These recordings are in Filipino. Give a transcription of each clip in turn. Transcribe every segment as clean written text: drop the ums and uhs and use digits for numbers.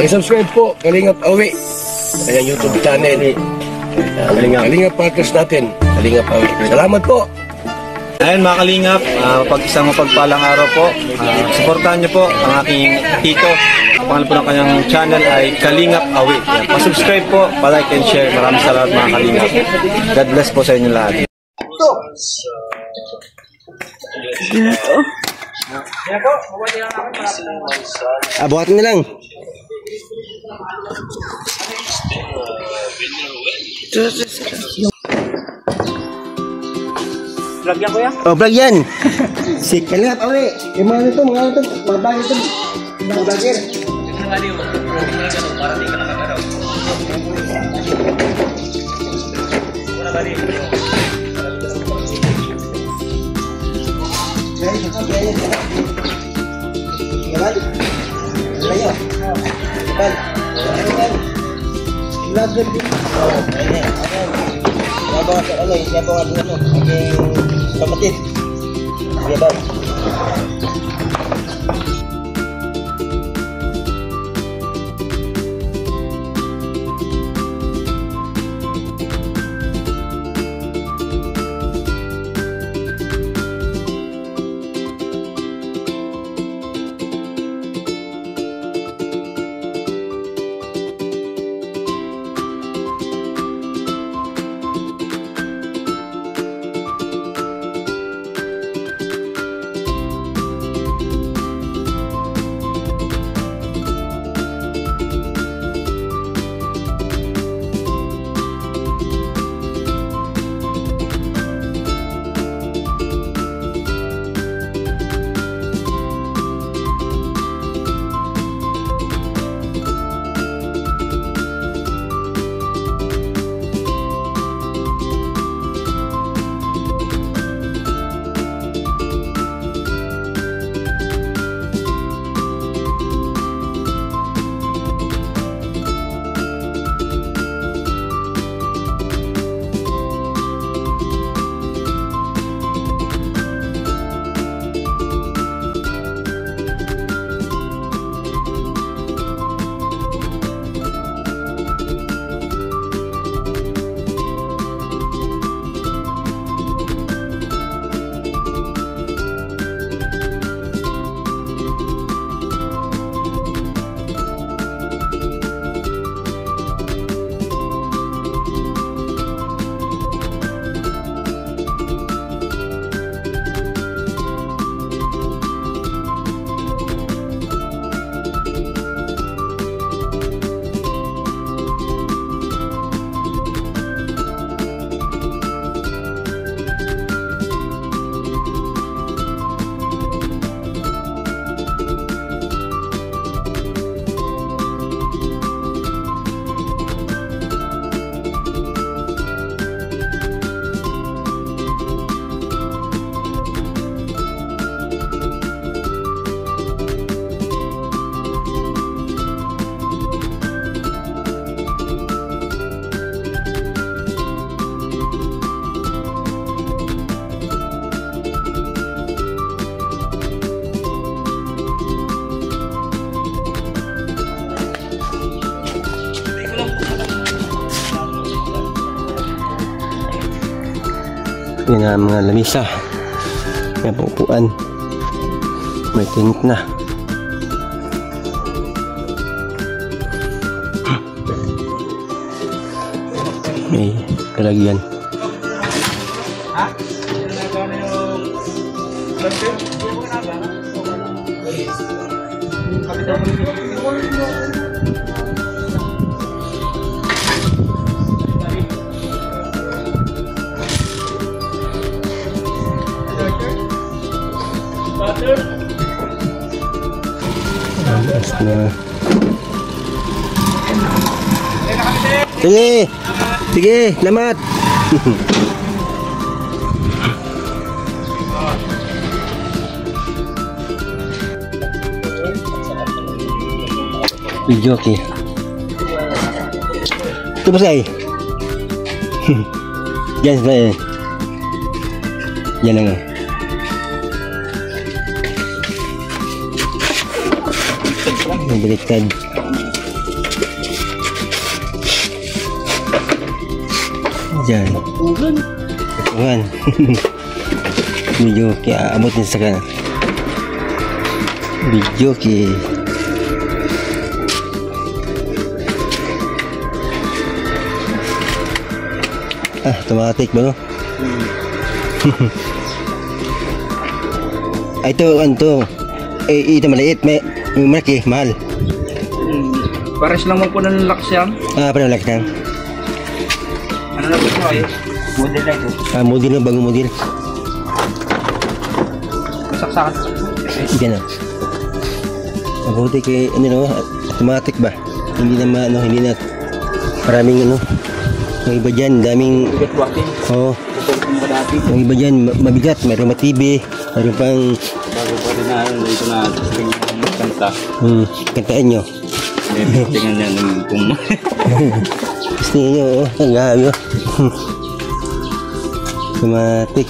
Subscribe po, Kalingap Awi. Kanyang YouTube channel. Kalingap Partners natin. Kalingap Awi. Salamat po. Ayun mga Kalingap, pag-isang mapagpalang araw po. Supportahan niyo po ang aking tito. Pangalan po ng kanyang channel ay Kalingap Awi. Pa-subscribe po, pa-like and share. Maraming salamat mga Kalingap. God bless po sa inyo lahat. Buhatin na lang. Vlog yan kuya? Oh, vlog yan. Si Kalingap Awi. Yung mga ito, mga babae ito. Mga vlogger. Para di ka nakagaraw. Wala ba rin? Kapatid. Iya, Bang. Yan ang mga lamisa. May pupuan. May tingit na. May kalagyan. Na. Sige. Sige, lamat. Video okay. Ito ba sa'yo? Yan sa'yo. Yan lang. Baliktad. Diyan. Tuhan. Medyo kaya abot niya sa kan. Medyo kaya. Automatic ba no? Ito ano to? Ito maliit, may malaki, mahal. Pares lang mo po ng laksyan. Parang malaki lang. Ano na po ito ay? Model na ito. Model na, bagong model. Masaksakan. Hindi na. Mabuti kay, ano no, automatic ba? Hindi na hindi na maraming ano. Yung iba dyan, daming... Bigat walking. Oo. Yung iba dyan, mabigat. Mayroong matibi. Mayroong pang... Bago pa rin na, dito na kanta. Kantaan nyo. Tingnan niya ng kung... Gusto nyo, oh. Ang gabi, oh. Automatic.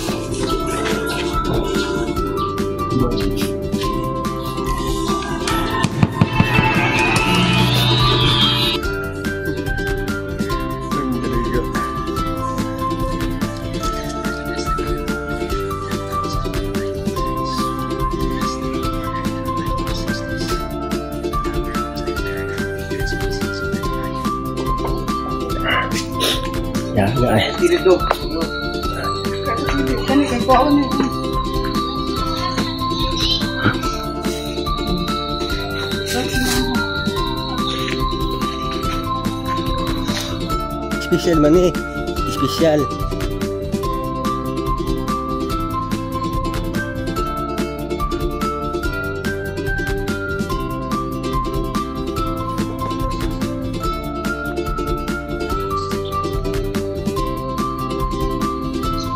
Ya, ay. Dito. Special man eh. Special.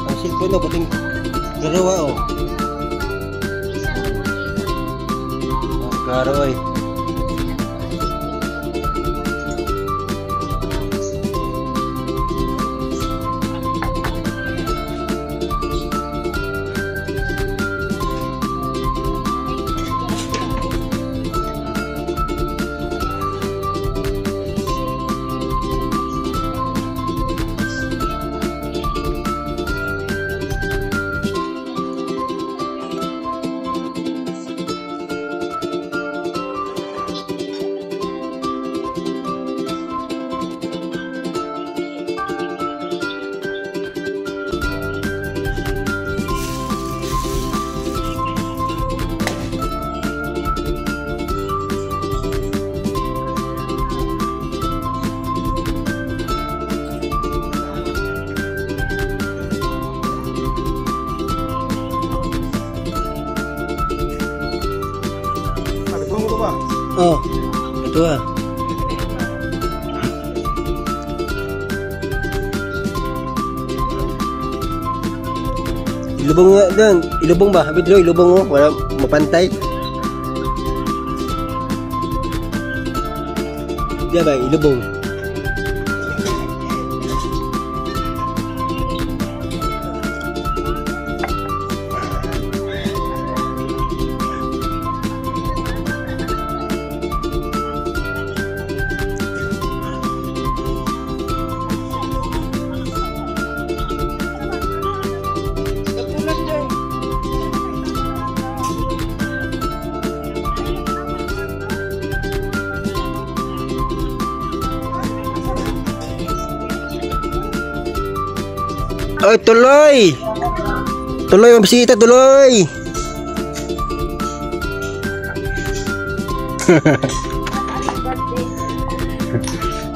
Ang cellphone no, puting garawa oh. Ang karoy. Oh, ito ah. Ilubong nga doon. Ilubong ba? Habit doon, ilubong mo. Wala mapantay. Diyan ba? Ilubong. Oy, tuloy! Tuloy, mabisita, tuloy!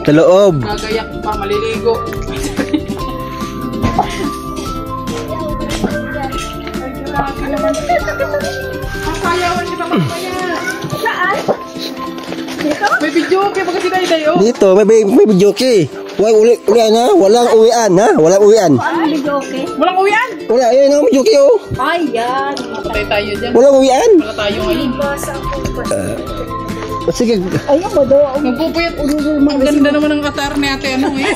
Taloob! Gagayak pa, maliligo. Papayawan kita mamaya. Saan? May video okay pag sinayday oh. Dito, may video kay. Ulian ha? Walang uwian ha? Walang uwian. Ano video okay? Walang uwian. Wala, ayun ang video kay oh. Ay, yan. Patay tayo dyan. Walang uwian. Wala tayo ngayon. Sige. Ayun ba daw? Magpupuyat. Ang ganda naman ng katar ni ate. Ano eh?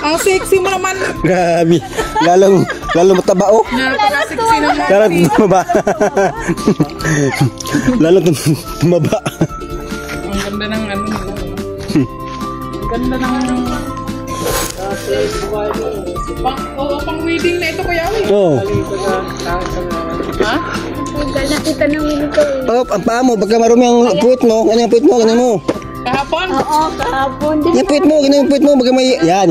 Ang sexy mo naman. Grabe. Lalong mataba oh. Napaka-sexy naman. Lalong tumaba. Lalong tumaba. Ang ganda ng ano nila. Ang ganda ng Pang wedding na ito, Kuya Awi. Oh. Ha? Nakita ng winito eh. Oh, ang paa mo, pagka marumi ang puwit mo, ano yung puwit mo, ganun mo. Kahapon? Oo, kahapon din. Yung puwit mo, ganun yung puwit mo, pagka may, yan.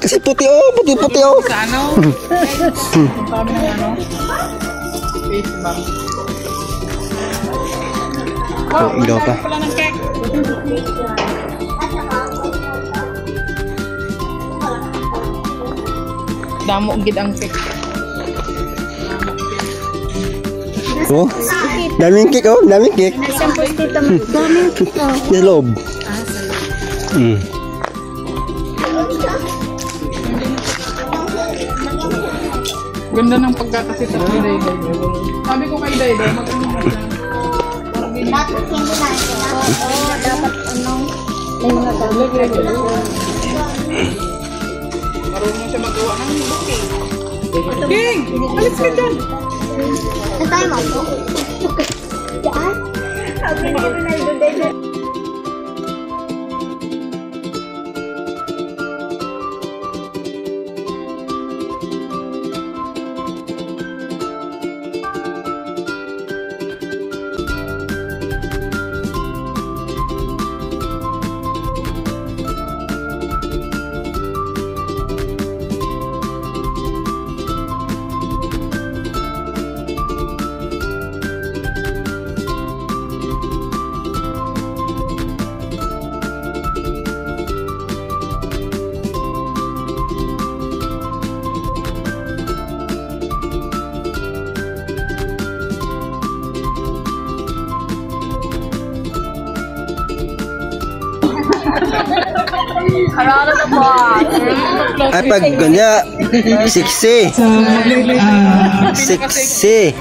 Kasi puti oh, puti oh. Sa ano? Ang dami ng ano? Face bank. Wow, ang Ilaw pa. dami pala ng cake. Damo gid ang cake. Oh, daming cake oh, daming cake. Nasaan po dito? Daming kita. Sa loob. Ganda ng pagkakasita kay Dayday. Sabi ko kay Dayday, maganda na. Oo, dapat ano. May mga bagay. Marunong siya magawa ng bouquet. King! Alis ka dyan! Saan tayo mo? Saan? Sabi ni Ronaldo din. Karara na ba? Ay, pag ganya, sexy. Sexy.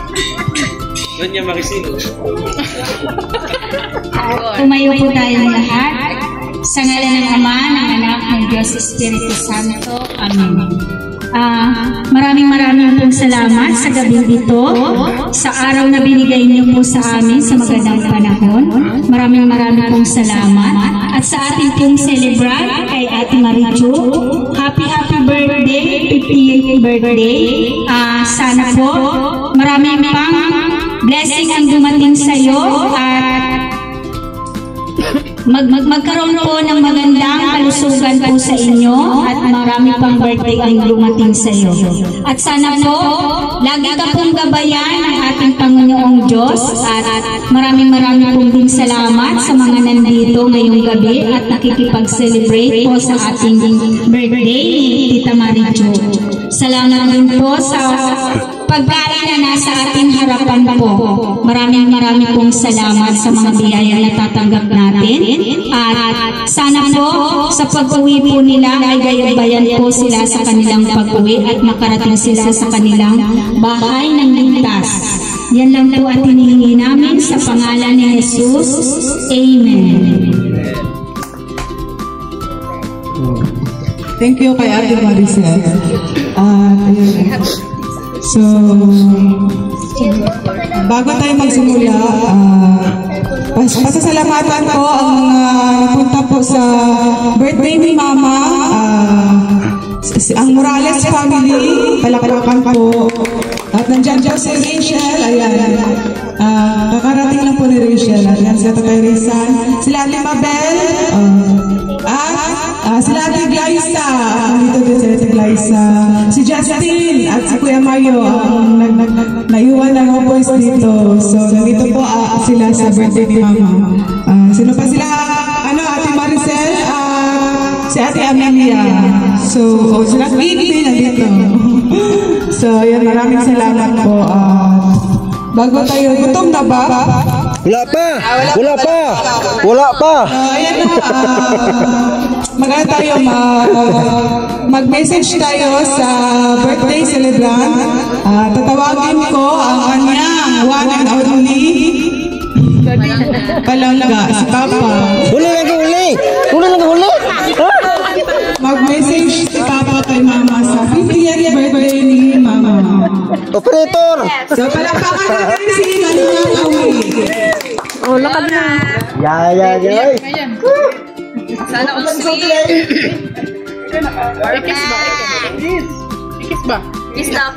Tumayo po tayong lahat. Sa ngalan ng Ama, ng Anak, ng Diyos Espiritu Santo. Amen. Maraming pong salamat sa gabing ito, sa araw na binigay niyo po sa amin sa magandang panahon. Maraming pong salamat. At sa ating pong celebrate kay Ate Marichu, happy birthday, 58th birthday. Sana po maraming pang blessing ang dumating sa iyo at magkaroon po ng magandang kalusugan po sa inyo at marami pang birthday ang dumating sa iyo. At sana po, lagi ka pong gabayan ng ating Panginoong Diyos at maraming pong din salamat sa mga nandito ngayong gabi at nakikipag-celebrate po sa ating birthday ni Tita Marichu. Salamat din po sa pagkain na nasa ating harapan po. Maraming pong salamat sa mga biyaya na tatanggap natin. At sana po sa pag-uwi po nila ay gayabayan po sila sa kanilang pag-uwi at makarating sila sa kanilang bahay ng ligtas. Yan lang po at hinihingi namin sa pangalan ni Jesus. Amen. Thank you kay Ate Maricel. So, bago tayo magsimula, pasasalamatan ko ang napunta po sa birthday ni Mama, ang Morales family, palakpakan po. At nandyan po si Rachel, ayan, kakarating lang po ni Rachel, ayan, si Tatay Rizal, sila Ate Mabel, at sila Ate Glyza, dito din sila Ate Glyza, si Justin at si Kuya Mario, naiwan ng boys dito. So, nandito po sila sa birthday ni Mama. Sino pa sila? Ate Maricel, si Ate Amelia. So, sila Vicky nandito. So, yan, maraming salamat po. Bago tayo, gutom na ba? Wala pa. Ayan na, mag-message tayo sa birthday celebrant. Tatawagin ko ang kanyang one and only palangga, si Papa. Huli. Mag-message si Papa kay Mama sa 50th birthday ni Mama. Operator! So, palakpakan natin si Kalinga Awi. Oh, lakad na. Yay. Sana all sweet. Kiss ba? Kiss na.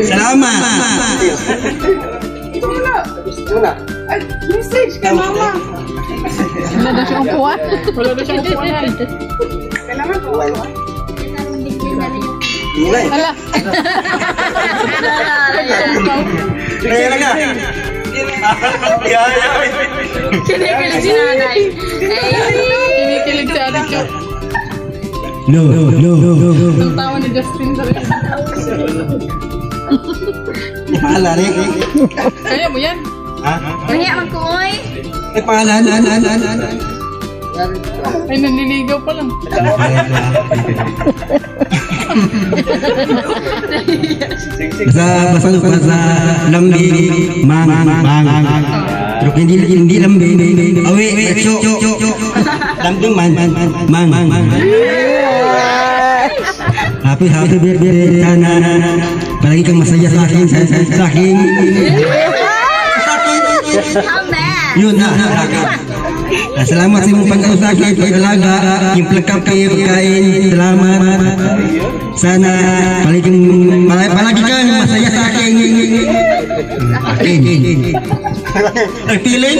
Salamat. Ay, message kay mama. Wala na siyang upuan. Wala na siyang upuan. Kailangan po. Hala. Kaya nga. Kinikilig si nanay. Kinikilig si Ate Chok. No. Ang tawa ni Justin sa rin. Pangalan eh. Kaya mo yan? Ha? Kaya magkumoy. Eh, pangalan. Ay, nanliligaw pa lang. Basta lambi, mang. Pero hindi lambi, awi, so, lambing mang. Happy birthday, sana palagi kang masaya sa akin. Yun na. Salamat sa mong pag-ausakit, pag-alaga, yung pagkain, salamat. Sana palagi kang masaya sa akin. Nagpilin?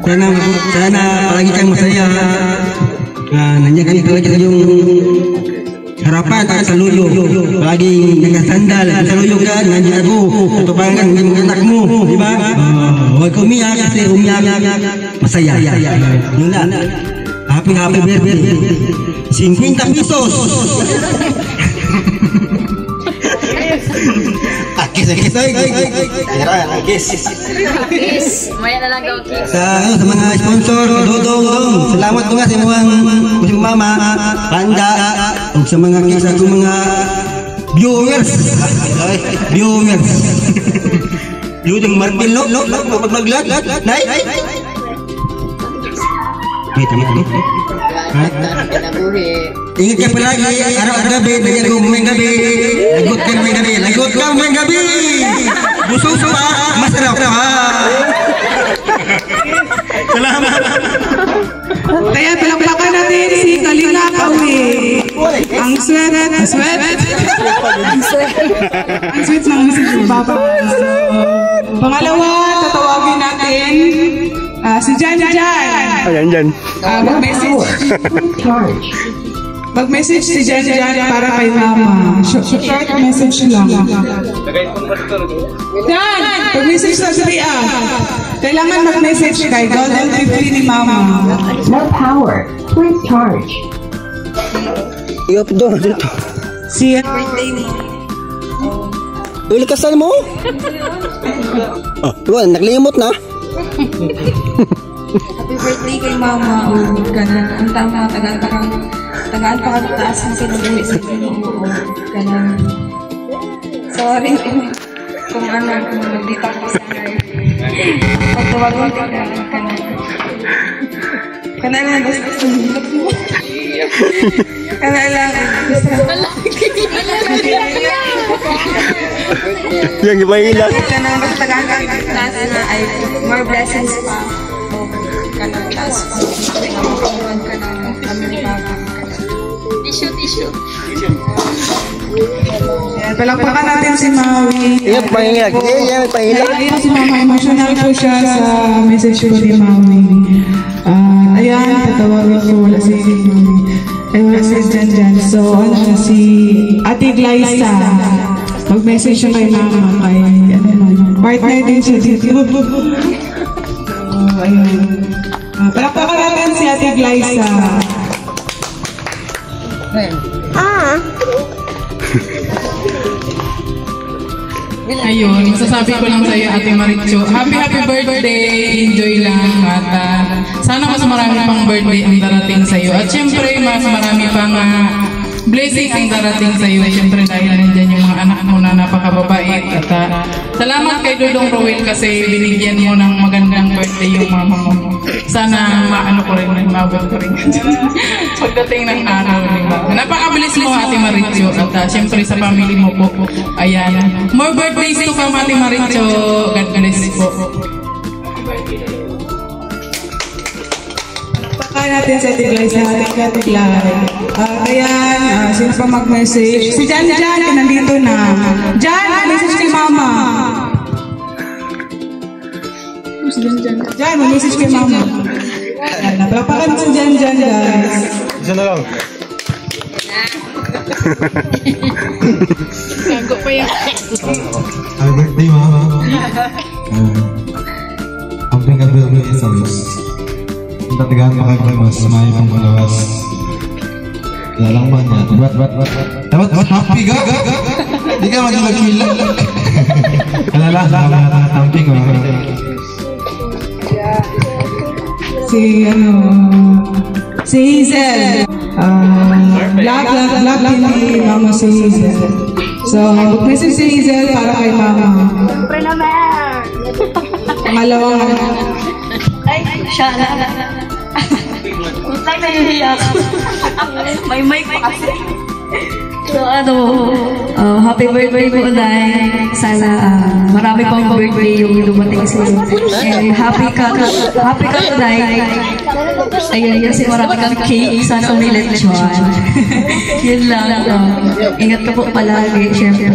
Sana palagi kang masaya. Nandiyan kami talaga yung harapan at saluyo. Palagi nagasandal, saluyo ka, nandiyan ako. Katubangan ng anak mo, di ba? Huwag ka umiyak kasi umiyak masaya. Yun na. Happy birthday. 50 pesos. Kiss. Maya na lang daw kiss. Sa mga sponsor, Dodong. Salamat po nga sa mga mama, Panda, o sa mga viewers. Yung Martin, maglag. Nay? Ingat ka palagi, araw-araw gabi, ganyan ko may gabi. Lagot ka may gabi. Busog pa, masarap pa. Salamat. Kaya palakpakan natin si Kalingap Awi. Ang sweet. Ang sweet ng message ni Papa. Pangalawa, tatawagin natin si Jan. Ayan. Mag-message si Jan para kay Mama. Short message lang. Jan, mag-message na si Ria. Kailangan mag-message kay Golden 50 ni Mama. No power. Please charge. Iyo po doon. Siya. Uy, kasal mo? Diba, naglimot na. Happy birthday kay Mama. Ang tama, tagaan pa kataas ng sinubuhi sa Ginoo. Sorry kung nagdito ako sa live. Pagtawagon ko na lang gusto sa hilot mo. Lang gusto Yang iba ilang. Kanang mas tagaan kataas na ay more blessings pa. Kanang taas pa. Kanang family baba. Tissue. Palakpakan natin si Maui. Iya, pahingag. Ayan si Mama, emotional po siya sa message ko ni Maui. Ayan, tatawagin ko, wala si Maui. Ay, wala si Jan. So, si Ate Glyza. Mag-message siya kay Mama, kay partner din siya dito. Ayun. Palakpakan natin si Ate Glyza. Ayun, masasabi ko lang sa iyo, Ate Maricho, happy birthday, enjoy lang at sana mas marami pang birthday ang darating sa iyo. At syempre, mas marami pang blessing ang darating sa iyo. Syempre dahil nandyan yung mga anak mo na napakababait. At salamat kay Dodong Rowell kasi binigyan mo ng magandang birthday yung mama mo. Sana maano ko rin, mabot ko rin. Pagdating ng araw, di ba? Napakabilis mo, Ate Maricho. At syempre sa family mo po. Ayan. More birthdays to come, Ate Maricho. God bless po. Pakain natin sa Tiglay sa ating katiglay. Ayan, sino pa mag-message? Si Jan, nandito na. Jan, message kay mama. Jan, message kay mama. Napapakan si Jan, guys. Isa na lang. Gago pa yan. Happy birthday, mama. Ang pinag-birthday is alis. Ang tatigaan makaglamas, may pang malawas. Lalang man yan. Dapat happy ka? Di ka mag-ilagila. Alala, tamping ko. Si Hazel. Black ni mama si Hazel. So, mag-message si Hazel para kay mama. Siyempre naman. Pangalawang Ay, siya na. Utay, nahihiya ako. May mic pa kasi. So happy birthday po, Day. Sana marami pang birthday yung dumating sa iyo. And happy ka to, Day. Ayun, kasi marami kang cake. Sana umilit siya. Yun lang. Ingat ka po palagi. Siyempre,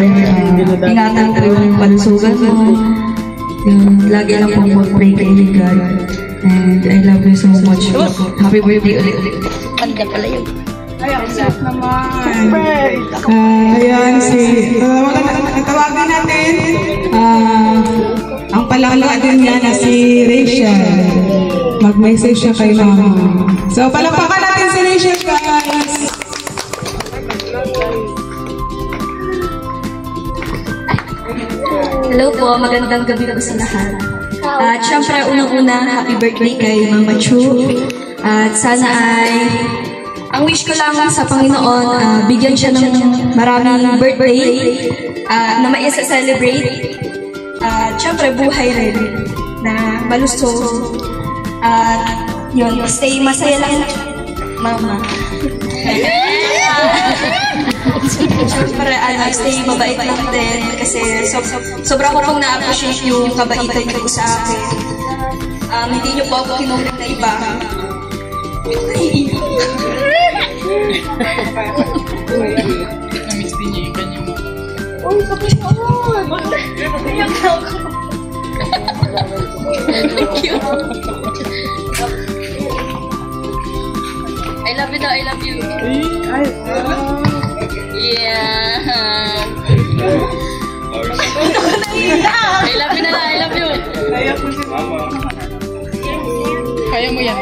ingatan ko yung palusugan mo. Lagi lang pong mag-pray kay God. And I love you so much. Happy birthday ulit. Ganda pala yun. Ayan, tawagan natin. Ang palangga din niya na si Rachel. Mag-message siya kay mama. So, palakpakan natin si Rachel, guys. Hello po, magandang gabi po sa lahat. At syempre, unang-una, happy birthday kay Mama Chu. At sana ay, ang wish ko lang sa Panginoon, bigyan siya ng maraming birthday na maisa-celebrate. At syempre, buhay rin na malusog. At yun, stay masaya lang, Mama. Siyempre, stay mabait lang din kasi sobra ko pong na-appreciate yung kabaitan niyo sa akin. Hindi niyo po ako kinulit na iba. Namiss din niya yung kanyang Uy, bakit naman? Iyak na ako. I love you daw, I love you. Yeah. I love you na lang, I love you. Kaya mo yan.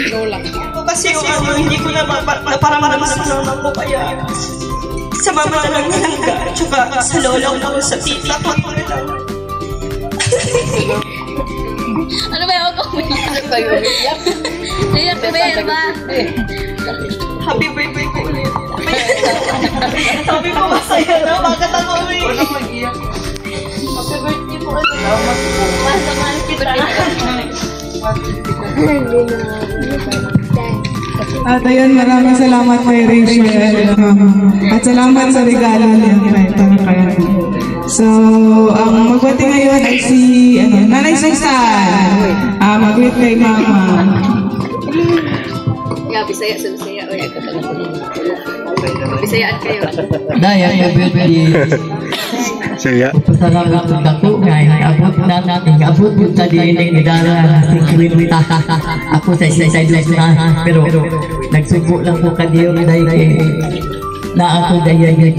Go lang. Kasi yung hindi ko na naparamdaman sa mama ko kaya sa mama na lang nalangga tsaka sa lola ko sa tita ko. Ano ba yung ako? Ano ba yung iyak? Iyak ka ba? Happy birthday ko ulit. Sabi ko masaya na, bakit ako ulit? Walang mag-iyak. Happy birthday po ulit. Mahal kita. At ayun, maraming salamat kay Rachel. At salamat sa regalo niya para kayo. So, ang magbati ngayon ay si Nanay Susan. Mag-wait kay Mama. Yeah, Bisaya, Bisaya. O, yan ka pala. Bisayaan kayo. Daya, birthday. Saya. Pasalamat po ako ngayon. Abot na natin. Abot yung tadiinig ni Dara. Ako sa sideline na. Pero nagsubo lang po kadiyo dahil na ako dahil yung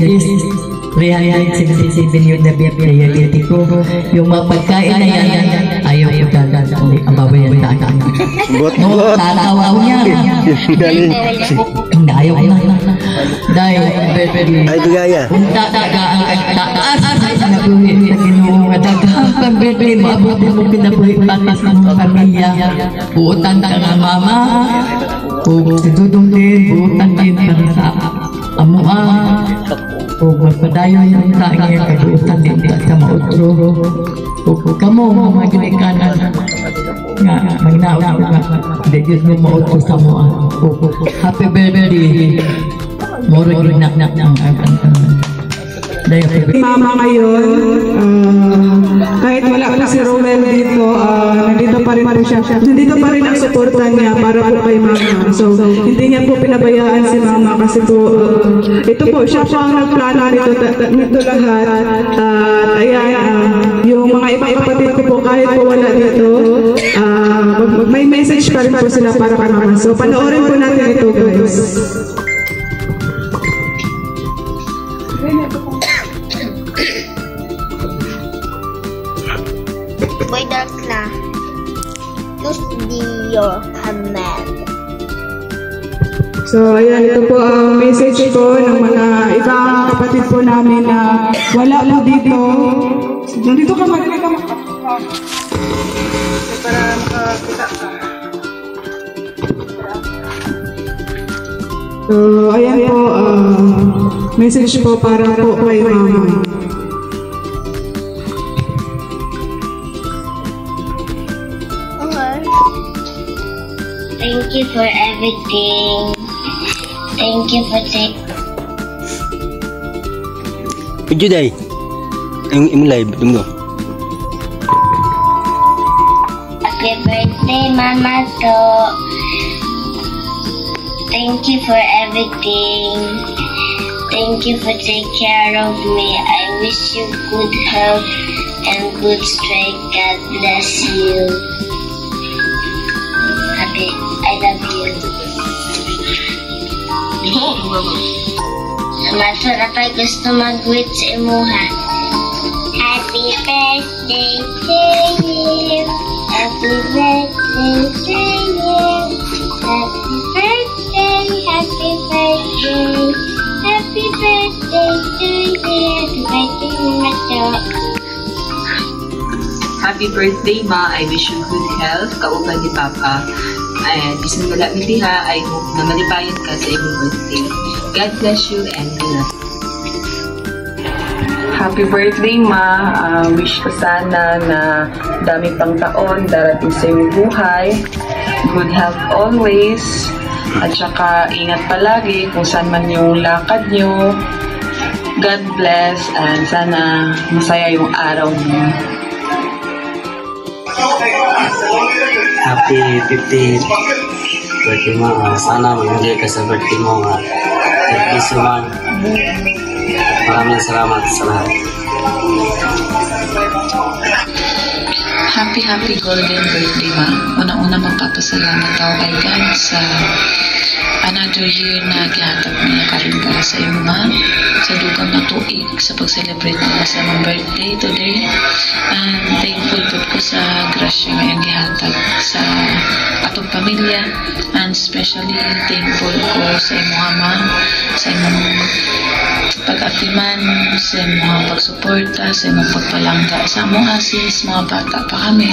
367 yung nabiyability ko. Yung mga pagkain na yan, ayaw ko dagat. Ang babayan na anak. No, tatawa ko niya. Hindi, ayaw ko na. Dahil, ay, bigaya. punta na taas. Nabuhin sa Ginoo nga daghang pag-birthday mo. Abutin mo pinabuhi patas ng pamilya. Buutan ka nga mama. Si Dudong din, buutan din para sa amuang. O magpadayon yung tayo kagutan din sa mautro. O kamo mga ginikanan nga magnaon nga hindi yun mo mautro sa mga. Happy birthday. Moro yun na Mama ngayon, kahit wala pa si Rowell dito, nandito pa rin po siya. Nandito pa rin ang suporta niya para po kay Mama. So, hindi niya po pinabayaan si Mama kasi po, ito po, siya po ang nagplano nito lahat. Ayan, yung mga ibang kapatid ko po, kahit po wala dito, may message pa rin po sila para kay Mama. So, panoorin po natin ito, guys. Boy dark na. Use your command. So, ayan, ito po ang message po ng mga ibang kapatid po namin na wala po dito. Nandito ka para makakita ka. So, ayan po, message po para po kay Mama. Thank you for everything. Thank you for taking. Video day. Yung live tunggu. Happy birthday, Mama To. Thank you for everything. Thank you for taking care of me. I wish you good health and good strength. God bless you. I love you. Masarap ay gusto mag-greet sa imuha. Happy birthday to you. Happy birthday to you. Happy birthday, happy birthday. Happy birthday to you. Happy birthday, Macho. Happy birthday, Ma. I wish you good health. Kauban ni Papa. And bisan wala mi diha, I hope na malipayon ka sa iyong birthday. God bless you and love. Happy birthday, Ma. Wish ko sana na dami pang taon darating sa iyong buhay. Good health always. At saka ingat palagi kung saan man yung lakad nyo. God bless and sana masaya yung araw niyo. Happy 50th birthday mo. Sana mag-enjoy ka sa birthday mo. God bless you, man. Maraming salamat sa lahat. Happy golden birthday, Ma. Una-una magpapasalamat ako kay God sa another year na gihatag niya karon para sa iyo, Ma. Sa dugang na tuig sa pag-celebrate nila sa mong birthday today. And thankful po ko sa grasya ngayong gihatag sa atong pamilya. And especially thankful ko sa imong Ama, sa imong pag-atiman, sa imong pagsuporta, sa imong pagpalangga sa among asis, mga bata pa kami.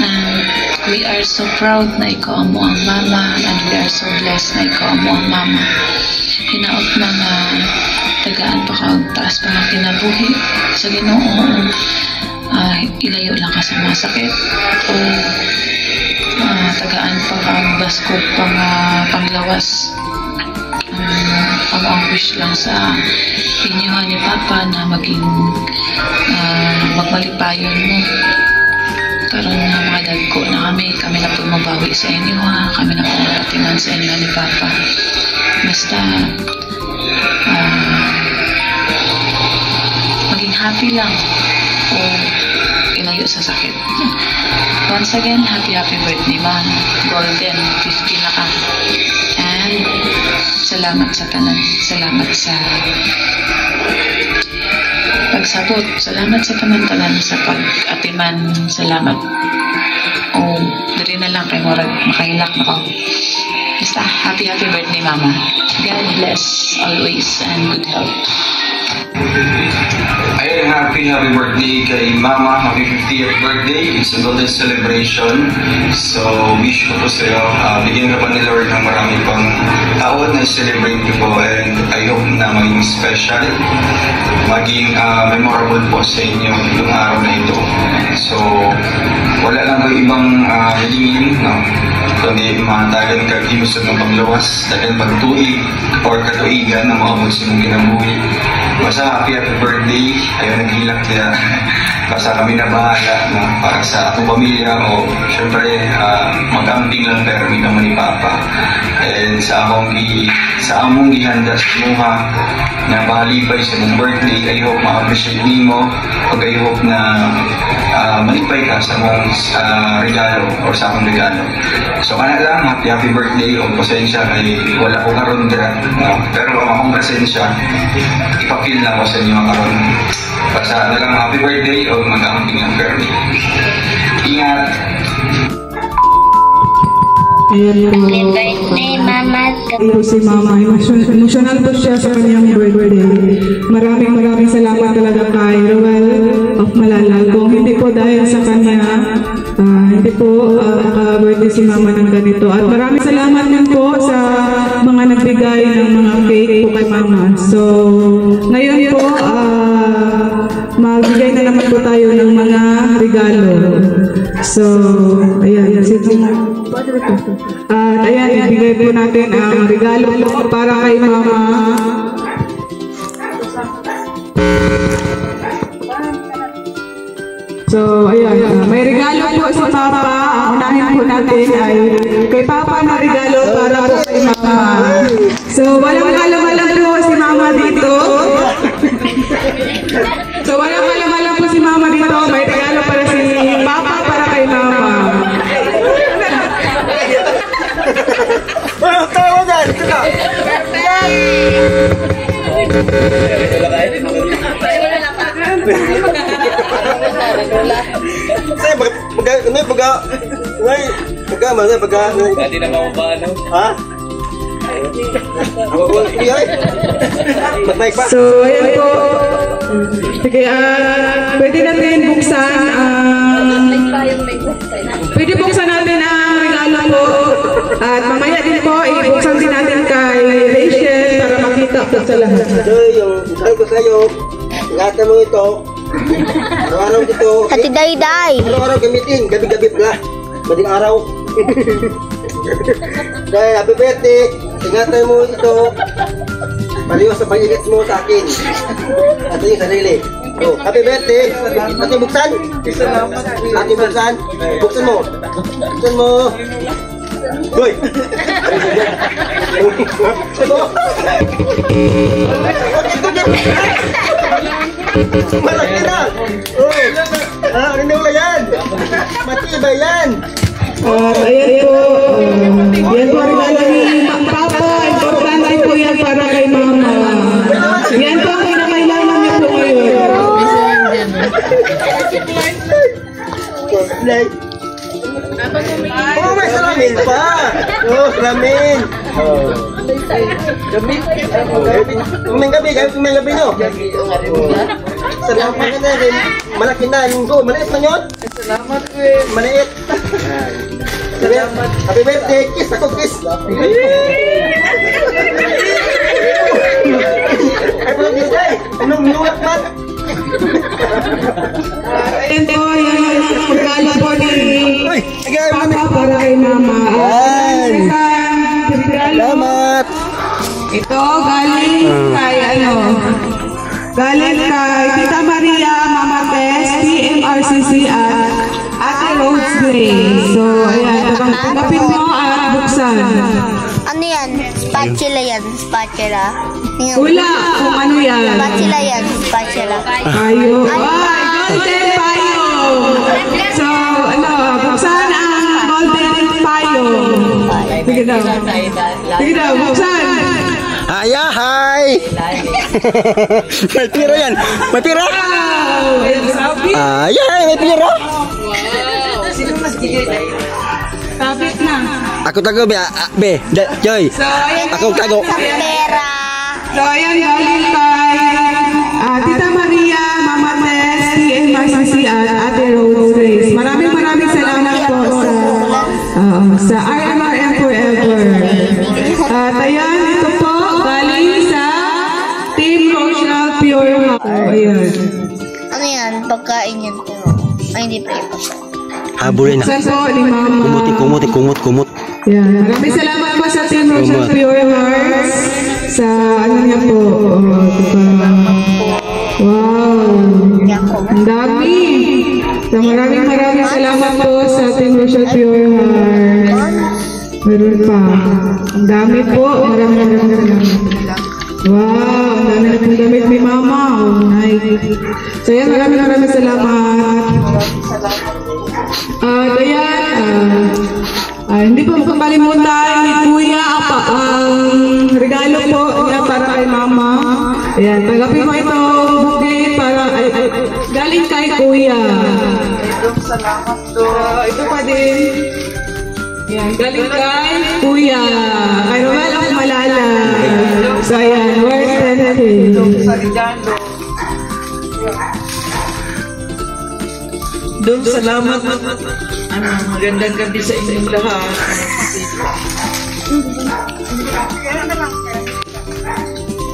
And we are so proud na ikaw ang ang mama, and we are so blessed na ikaw ang mama. Hinaot na nga tagaan pa ka taas pa nga kinabuhi sa Ginoo. Ilayo lang ka sa mga sakit o tagaan pa ka baskog panglawas. Ang wish lang sa inyuhan ni Papa na maging magmalipayon mo. Karon na mga dagko na kami na po mabawi sa inyo ha, kami na po magatingan sa inyo ni Papa. Basta maging happy lang o ilayo sa sakit. Once again, happy birthday, man. Golden 50 na ka. And salamat sa tanan, salamat sa pagsabot, salamat sa tanan-tanan sa pag-atiman, salamat. Diri na lang kay murag makahilak na ko. Basta happy birthday, Mama. God bless always and good health. Ayun, happy birthday kay Mama. Happy 50th birthday. It's a golden celebration. So, wish ko po sa'yo. Bigyan ka pa ni Lord ng marami pang taon na celebrate ko po. And I hope na maging special, maging memorable po sa inyo itong araw na ito. So, wala lang po ibang hilingin, no? Kundi matagan ka kimusod ng panglawas, tagan pagtuig or katuigan na maabot sa mong kinabuhi. Basta happy birthday. Ayaw naghilak niya. Basta kami na bahala, no? Para sa atong pamilya o syempre mag-camping lang pero hindi naman ni Papa. And sa among gihanda sa muha na mahalipay sa mong birthday, I hope ma-appreciate nimo o I hope na malipay ka sa mong regalo o sa akong regalo. So kana lang, happy birthday o pasensya kay wala ko karon dira, no? Pero akong presensya ipapil na ko sa inyo karon. Basta na lang happy birthday o mag-camping ang birthday. Ingat! Happy birthday, Mama. Ito si Mama. Emotional po siya sa kanyang birthday. Maraming salamat talaga kay Roel of Malalag. Kung hindi po dahil sa kanya, hindi po birthday si Mama ng ganito. At maraming salamat din po sa mga nagbigay ng mga cake po kay Mama. So, ngayon po, magbigay na naman po tayo ng mga regalo. So, ayan. Ayan, ibigay po natin ang regalo po para kay Mama. So, ayan. May regalo po si Papa. Ang unahin po natin ay kay Papa na regalo para po kay Mama. So, walang kalam-alam po si Mama dito. So, walang kalam-alam po si Mama dito. May regalo para si Papa para kay Mama. Tawa dyan! Hindi na maubano. Ha? So, ayan po. Sige, pwede natin buksan pwede buksan natin ang regalo po. At mamaya din po, ibuksan din natin kay Rachel para makita po sa lahat. So, yung sabi ko sa'yo, ingatan mo ito. Araw-araw ito. Ati Dayday. Araw-araw gamitin, gabi-gabi pala. Mading araw. Dahil happy birthday, ingatan mo ito. Maliwas sa pag-ingat mo sa akin. At yung sarili. So, happy birthday. Ating buksan? Ating buksan? Buksan mo. Buksan mo. Hoy! Malaki na! Ano na yan? Matibay yan! Ayan po. Yan po ang regalo ni Papa. Importante po yan para kay Mama. Yan po ang pinakailangan niyo po ngayon. Oh, may salamin pa! Oh, salamin! May gabi no? Salamat ka na rin. Malaki na. Maliit na yun? Salamat rin. Maliit. Salamat. Happy birthday. Kiss ako, kiss. Ay, pala dito ay. Anong nulat man? Ayan po, yan ang regalo po ni Papa para kay Mama. Salamat. Ito galing kay galing kay Tita Maria, Mama Tess, PMRCC at Ate Rose Gray. So, ayan, tanggapin mo at buksan. Ano yan? Spatula yan. Spatula. Wala kung ano yan. Spatula yan. Spatula. Payo. Ay, golden payo. So, buksan ang golden payo. Sige daw. Sige daw, buksan. Hi! May pira yan. May pira? Ay, may pira. Sino mas gigil sa'yo? Sabit na. Ako tago, be. Joy. So, ayan. Ako tago. Pera. So, ayan, galing kay at Ate Rose Race. Maraming salamat po sa RMRM Forever. At ayan, ito po, galing sa Team Rochelle Pure Heart. Ayan. Ano yan? Pagkain yan po. Ay, hindi pa ito. Habulin na. Saan po ni Mama? Kumot. Yan. Maraming salamat po sa Team Rochelle Pure Hearts. Sa ano niya po. Wow. Ang dami. So, maraming salamat po sa Team Rochelle Pure Hearts. Meron pa. Ang dami po. Maraming salamat. Wow. Ang dami na pong damit ni Mama. Oh, nice. So, yan. Maraming salamat. Ayan. Hindi po makalimutan ni Kuya ang regalo po niya para kay Mama. Ayan, tanggapin mo itong bouquet para galing kay Kuya. Salamat do. Ito pa din. Ayan, galing kay Kuya. Kay Romel ang malala. So ayan, worth 10. Sa regalo. Dong, salamat. Magandang gabi sa inyong lahat.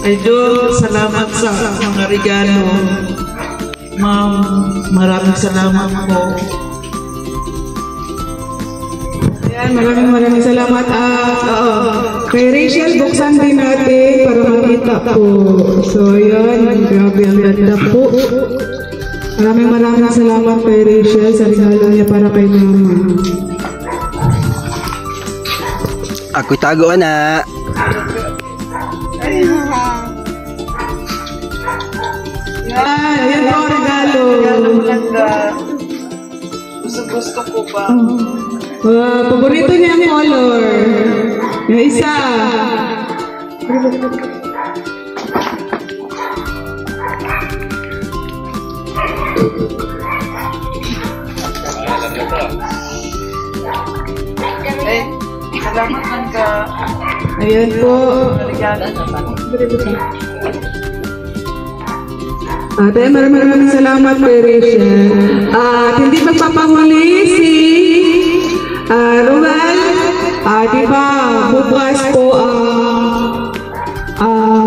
Ay, Dong, salamat sa mga regalo. Ma'am, maraming salamat po. Ayan, maraming salamat. Kay Rachel, buksan din natin para makita po. So, ayan, grabe ang ganda po. Maraming salamat kay Rachel sa regalo niya para kay Mama. Ako'y tago na. Ayan po ang regalo. Gusto ko ba? Paborito niya ang color. Yung isa. Salamat man ka. Ayan po. Ate, maraming salamat kay Rachel. At hindi magpapahuli si Ruel. Diba, bukas po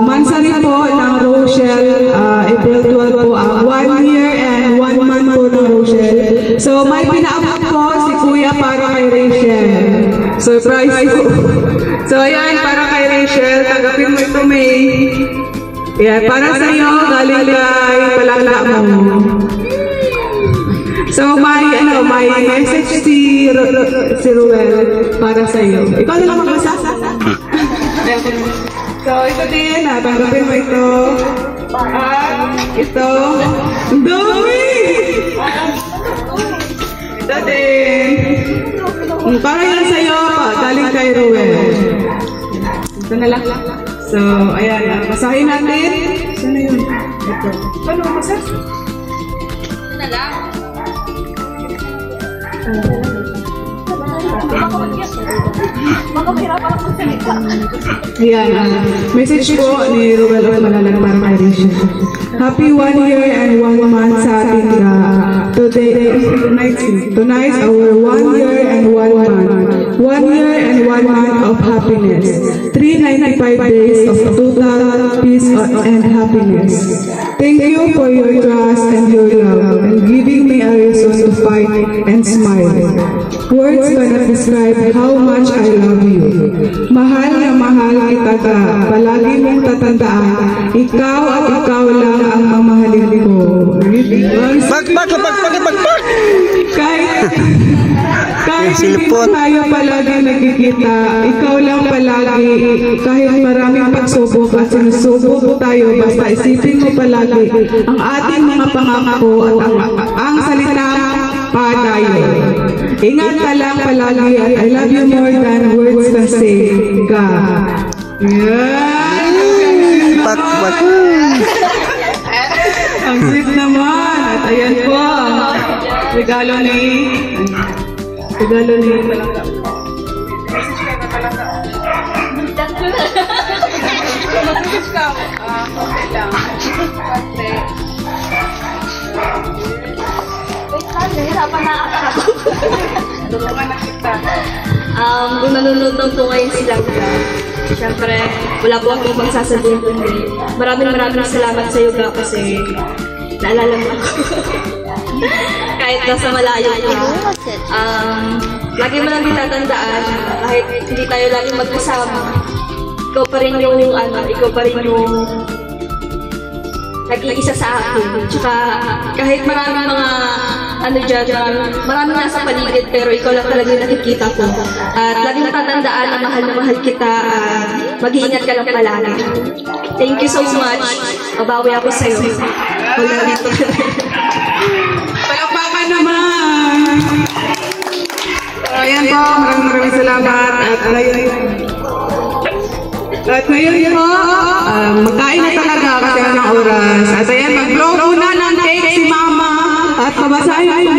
mansari po ng Rochelle, April 12 po, 1 year and 1 month po ng Rochelle. So may pinaabot po si Kuya para kay Rachel. Surprise po. So ayan, para kay Rachel, tanggapin mo ito, May. Yan, para sa iyo, galing kay palala mo. So may message si Ruel para sa iyo. Ikaw na lang magbasa. So ito din, tanggapin mo ito. Ito. Dami! Ito din. Para yan sa iyo, galing kay Ruel. Ito na lang. So, ayan, basahin natin. Saan na yun? Ito. Paano mabasa? Na lang. Ayan, message po ni Ruel o Malalag para kay Rachel. Happy 1 year and 1 month sa ating tonight our 1 year and 1 month. 1 year and 1 month of happiness. 395 days of total peace and happiness. Thank you for your trust and your love and giving me a reason to fight and smile. Words cannot describe how much I love you. Mahal na mahal kita ka. Palagi mong tatandaan, ikaw at ikaw lang ang mamahalin ko. Kahit hindi mo tayo palagi nagkikita, ikaw lang palagi. Kahit maraming pagsubok at sinusubok tayo, basta isipin mo palagi ang ating mga pangako at ang salitang padayo. Ingat ka lang palagi at I love you more than words can say. Ka. Yan. Ang sweet naman. At ayan po. Regalo ni Hirapan na ako. Kung nanonood lang po ngayon sila, siyempre, wala po akong magsasabihin kundi maraming salamat sa iyo kasi naalala mo ako. Kahit nasa malayo ka. Lagi mo lang ditatandaan, kahit hindi tayo lagi magkasama, ikaw pa rin yung nag-iisa sa akin. Tsaka kahit maraming mga maraming nasa paligid pero ikaw lang talaga yung nakikita ko. At laging tatandaan na mahal kita at mag-iingat ka lang palagi. Thank you so much. Mabawi ako sa'yo. Wala dito. Palakpakan naman! Ayan po, maraming salamat. At ngayon po, magkain na talaga kasi ng oras. At ayan, mag-blow muna ng cake si Mama. At mabasahin po.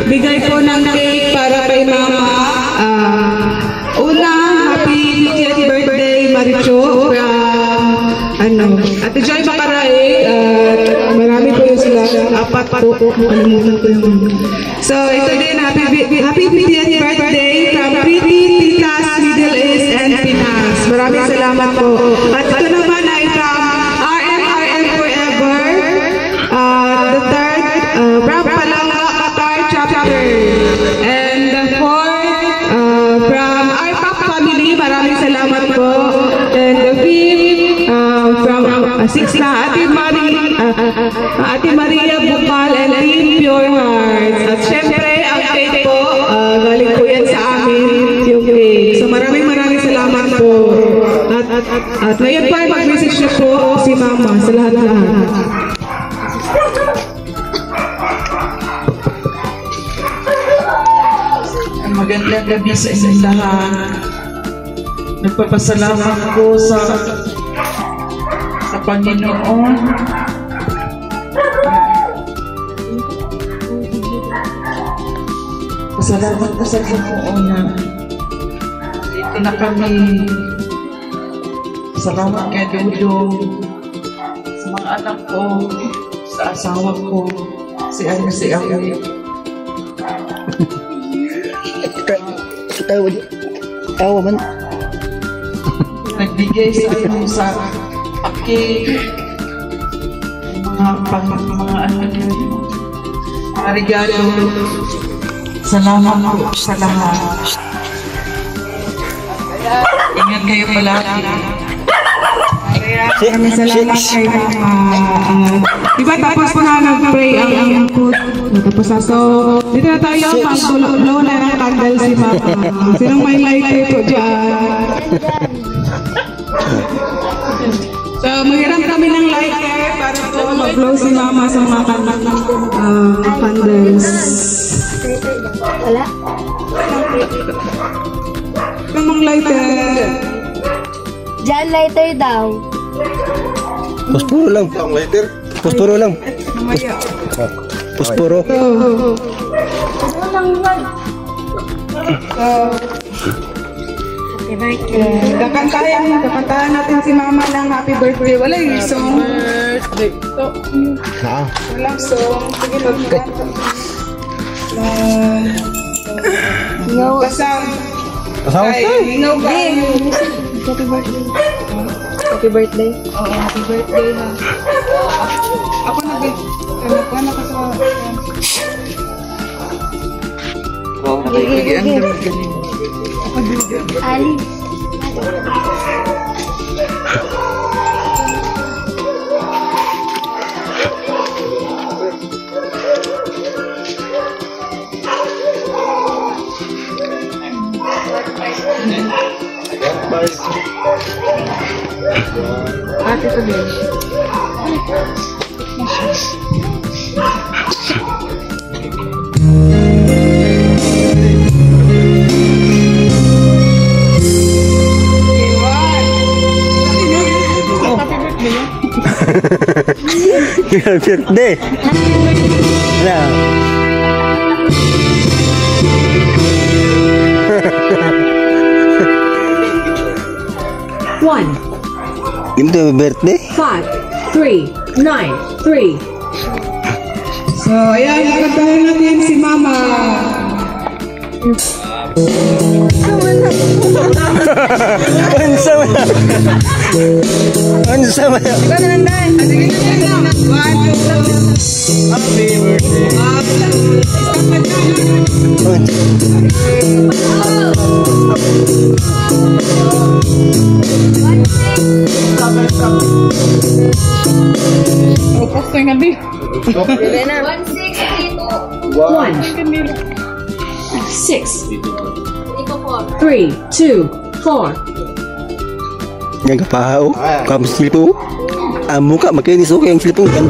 Bigay po ng cake para kay Mama. Una, happy 50th birthday, Maricho. Ate Joy Bakaray. Marami po yung sila. Apat po. Alimutan ko yung so, ito din, happy 50th birthday from Pretty Titas, Middle East, and Pinas. Maraming salamat po. At ito naman ay from RM Forever. The third, from Palanga, Qatar chapter. And the fourth, from RPAC family. Maraming salamat po. And the fifth, from six na Ate Maria Bukal and Team Pure Hearts. At syempre, ang cake po, galing po yan sa amin yung cake. So maraming salamat po. At ngayon po ay mag-message niyo po si Mama sa lahat-lahat. Magandang gabi sa inyong lahat. Nagpapasalamat ko sa Panginoon. Pasalamat ko sa Panginoon na dito na kami. Salamat kay Dudong, sa mga anak ko, sa asawa ko, si Awi. Tawa man. Nagbigay sa inyo sa cake, mga regalo. Salamat po sa lahat. Ingat kayo palagi. Maraming salamat kay Mama. Diba tapos po na nag-pray ang food. Tapos na. So, dito na tayo. Mag-blow na ng candle si Mama. Sinong may lighter po dyan? So, maghiram kami ng lighter para po mag-blow si Mama sa mga candles. Wala? Kamang lighter. Diyan lighter daw. Puspuro lang. Lighter? Puspuro lang. Puspuro. Happy birthday. Kakantahan natin si Mama ng happy birthday. Wala yung song. Birthday. Walang song. Sige, magkanta. Kasam. Hingaw ba? Happy birthday. Happy birthday. Oo, happy birthday ha. Ako nagkana ka sa... Wow, nakikigyan na magaling. Ali. Ate ko din. Birthday. Wala. One. Into birthday? 5, 3, 9, 3. So, ayan, nakantahan natin si Mama. Unsa man. Ikaw na nandan. Sige na. 1, 2. Happy birthday. Tapos na nga di. 3, 2, 4. Yang kapao, kamu silpo. Muka makinis okay yang silpo kan.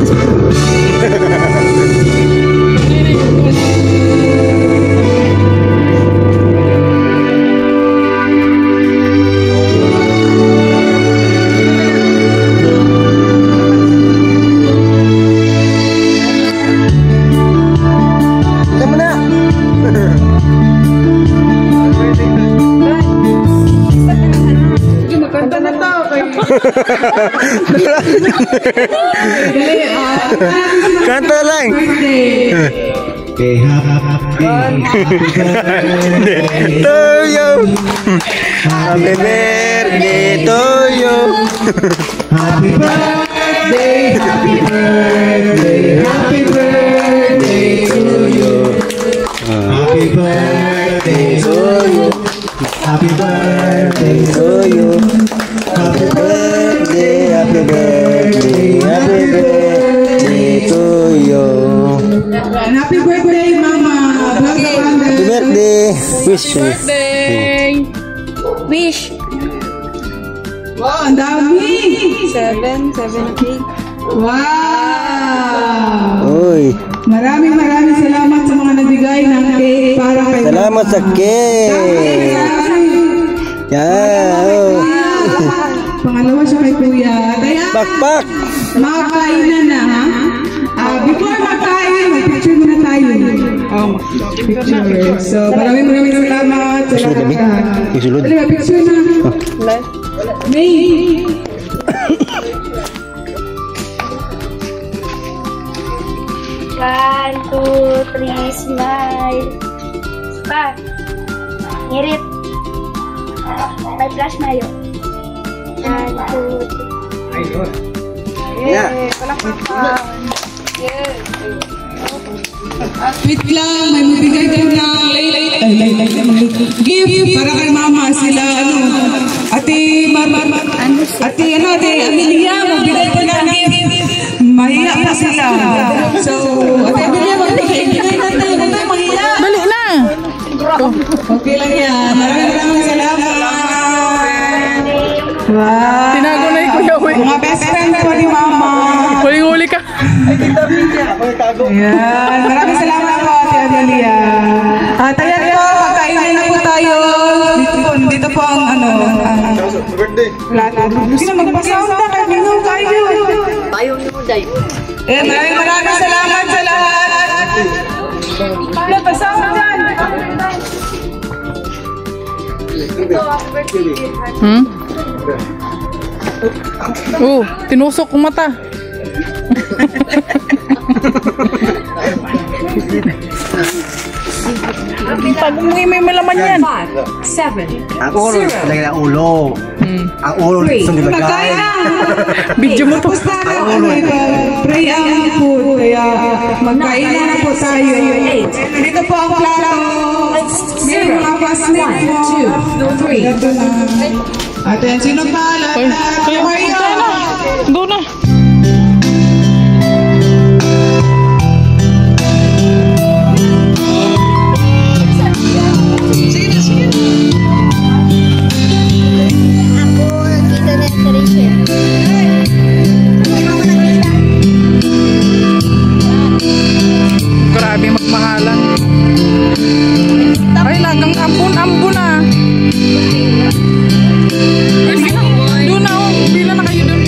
Kanta lang. Okay, happy birthday to you. Happy birthday to you. Happy birthday, happy birthday, happy birthday to you. Happy birthday to you. Happy birthday to you. Happy birthday, happy birthday, happy birthday to you. And happy birthday, Mama. Happy birthday. Wish. Birthday. Wish. Wow, ang dami. 7, 8. Wow. Uy. Maraming salamat sa mga nagbigay ng cake para kay Salamat sa cake. Yeah. Pangalawa siya kay Kuya. Kaya, Pakpak. makakainan na, ha? Before magkain, mag-picture muna tayo. Picture. So, maraming salamat sa lahat. Dali, mag-picture na. May. One, two, three, smile. Pa, ngirit. May flash na yun. 1, 2, 3. Ayun. Yeah. Wait lang, may mabigay ko ng gift para kay Mama. Sila, Ate Amelia, magbigay ko ng gift. Mahiya pa sila. So, Ate Amelia, magbigay natin. Mahiya. Dali na. Okay lang yan. Maraming salamat. Wow. Tinago na yung Kuya Uy. Mga best friend ko ni Mama. Huling-huli ka. Ayan. Maraming salamat po, Ate Amelia. At ayan po, magkainan na po tayo. Dito po ang birthday. Sino magpasound na kayo? Minum kayo. Ayaw niyo mo dahil. Maraming salamat sa lahat. Pasound dyan. Tinusok kong mata. Pag umuwi may malaman yan. 7, Ang ulo, talaga ang ulo. Ang ulo, isang nilagay. Video mo to. Ang ulo. Pray ang food. Kaya magkainan na po tayo. Dito po ang plato. May mga pasnik mo. 1, 2, 3. Aten, sino pa? Lahat. Go na. Grabe magmahalan. Ay, lagang ambon na. Doon na, bila na kayo doon.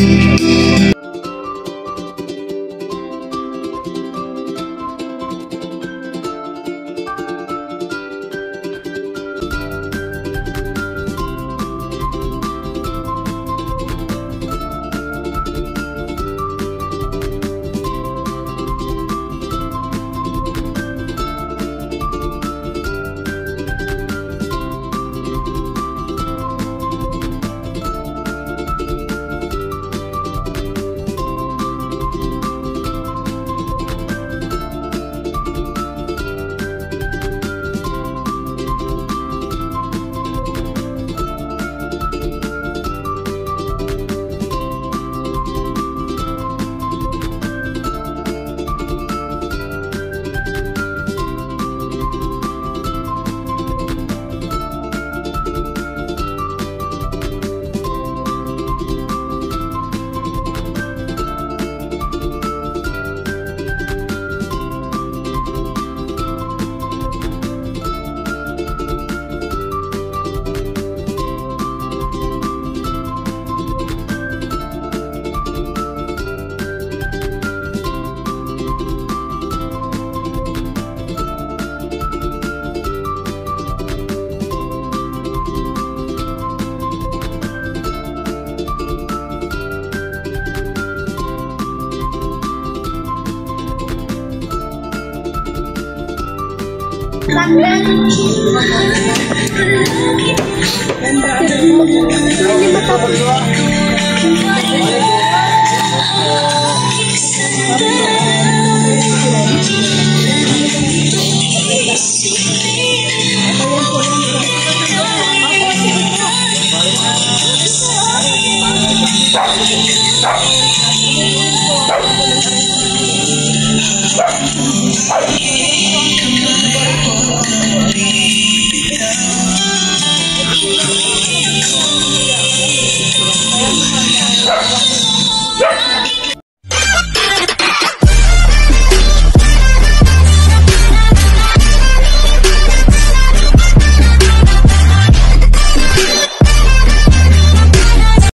Yeah.